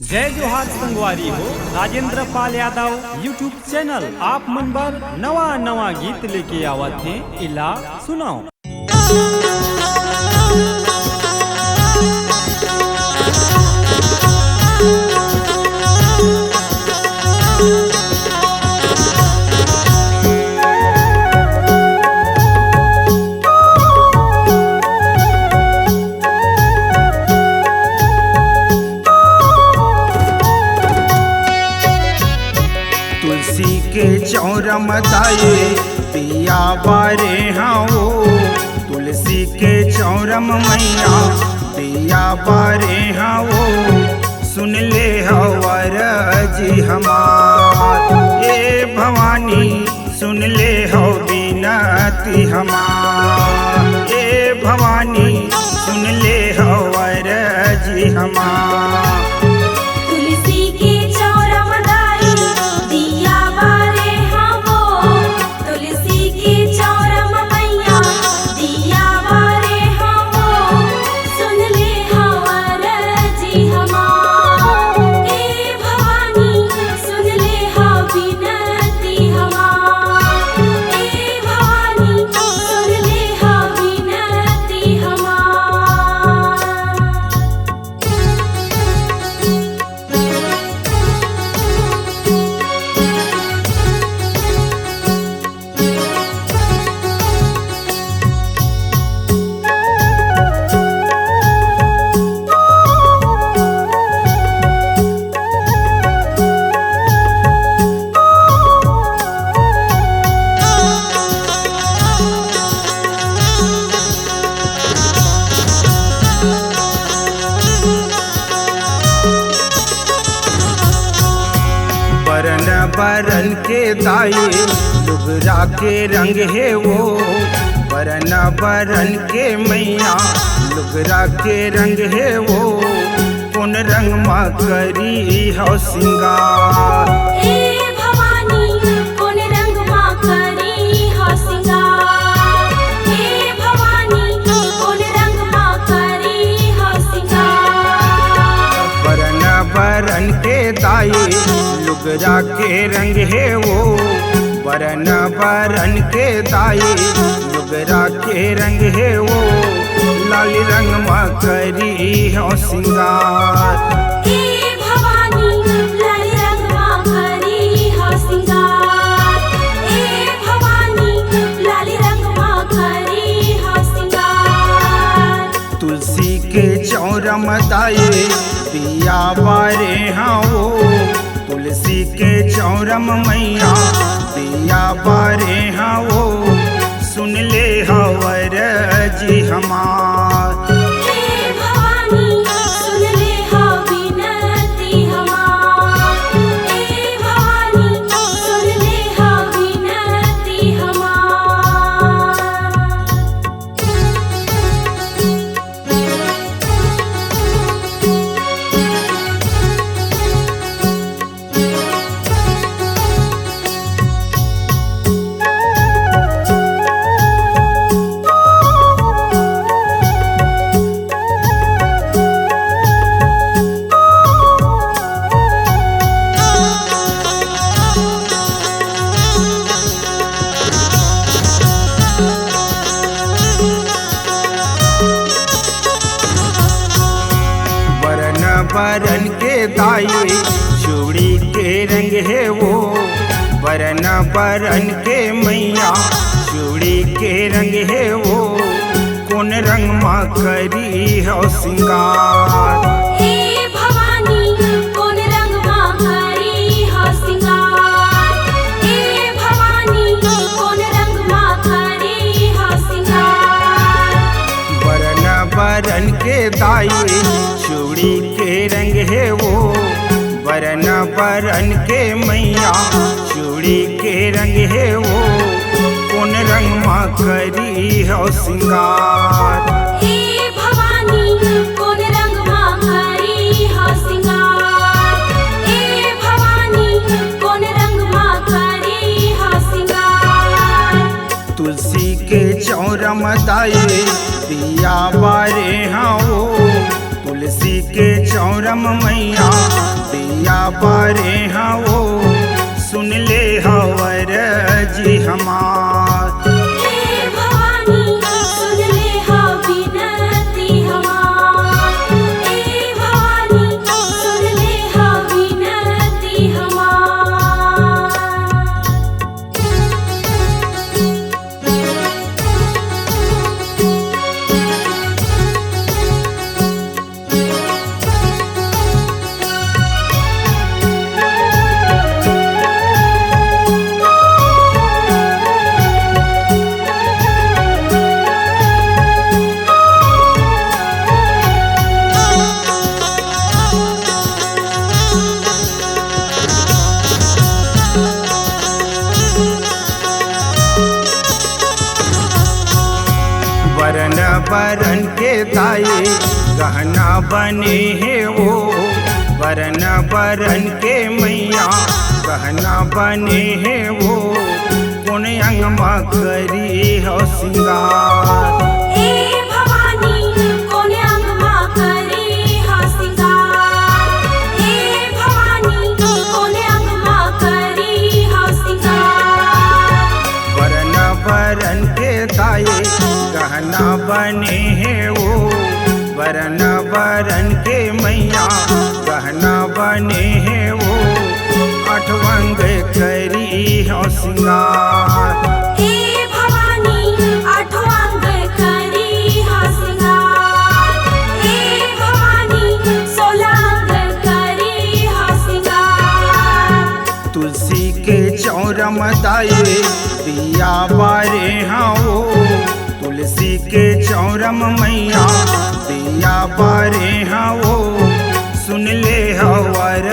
जय जोहार संगवारी हो राजेंद्र पाल यादव यूट्यूब चैनल आप मन बर नवा नवा गीत लेके आवत हैं इला सुनाओ। तुलसी के चौरम दाए पिया बारे हाँ तुलसी के चौरम मैया पिया बारे हाँ सुन ले हवर जी हमार ये भवानी सुन ले हो बिनती हमार ये भवानी सुन ले हवर जी हमार। बरन बरन के दाए लुगरा के रंग है वो बरन बरन के मैया लुगरा के रंग है वो कौन रंग मा करी हो सिंगार बरन के दाए लुगरा के रंग है वो बरन बरन के दाए लुगरा के रंग है वो लाल रंग मा करी हो सिंगार। तुलसी के चौरम दाए पिया बारे हाँ तुलसी के चौरम मैया पिया बारे हाँ सुन ले हवर जी हमार। बरन के दाए चूड़ी के रंग है वो बरन बरन के मैया चूड़ी के रंग है वो कौन रंग मा करी हो सिंगार बरन के दाए चूड़ी के रंग है वो बरन बरन के मैया चूड़ी के रंग है वो कौन रंग मा करी हो सिंगार। तुलसी के चौरम दाए पिया बारे हाँ तुलसी के चौरम मैया बारे हाँ वो सुन ले हवर जी हमार। हे भवानी सुन ले हा विनती हमार। हे भवानी सुन ले हा विनती हमार। वरन बरन के दाए गहना बने हैं वो, वरन बरन के मैया गहना बने हैं वो, पुन अंगमा करी हो सिंगार। हे भवानी कोन अंगमा करी हा सिंगार। हे भवानी कोन अंगमा करी हा सिंगार। वरन बरन के दाए गहना बने हैं वो, वरन बरन के मैया गहना बने हैं वो, अठवंग करी हो सिंगार। हे भवानी अठवंग करी हा सिंगार। हे भवानी सोलंग करी हा सिंगार। तुलसी के चौरम दाए दिया बारे हाँ वो, तुलसी के चौरम मैया दिया बारे हाँ वो, सुन ले हवर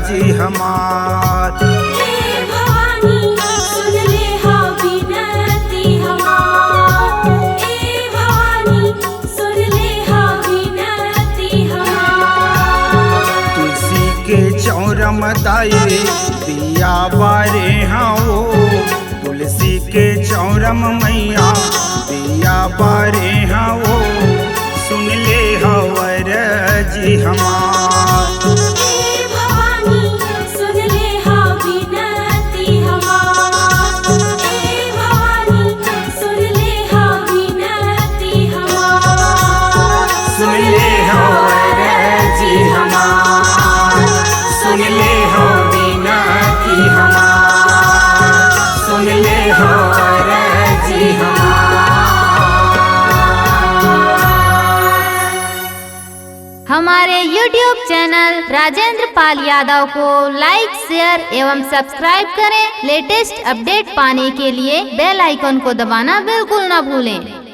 जी हमार। हे भवानी सुन ले हा विनती हमार। हे भवानी सुन ले हा विनती हमार। तुलसी के चौरम दाए दिया बारे हाँ वो, तुलसी के चौरम मैया दिया बारे हाँ वो, सुन ले हवर जी हमार। हे भवानी सुन ले हा विनती हमार। हे भवानी सुन ले हा विनती हमार। सुन ले हवर जी हमार, सुन ले हो विनती हमार, सुन ले हवर जी हमार। हमारे YouTube चैनल राजेंद्र पाल यादव को लाइक, शेयर एवं सब्सक्राइब करें। लेटेस्ट अपडेट पाने के लिए बेल आइकन को दबाना बिल्कुल न भूलें।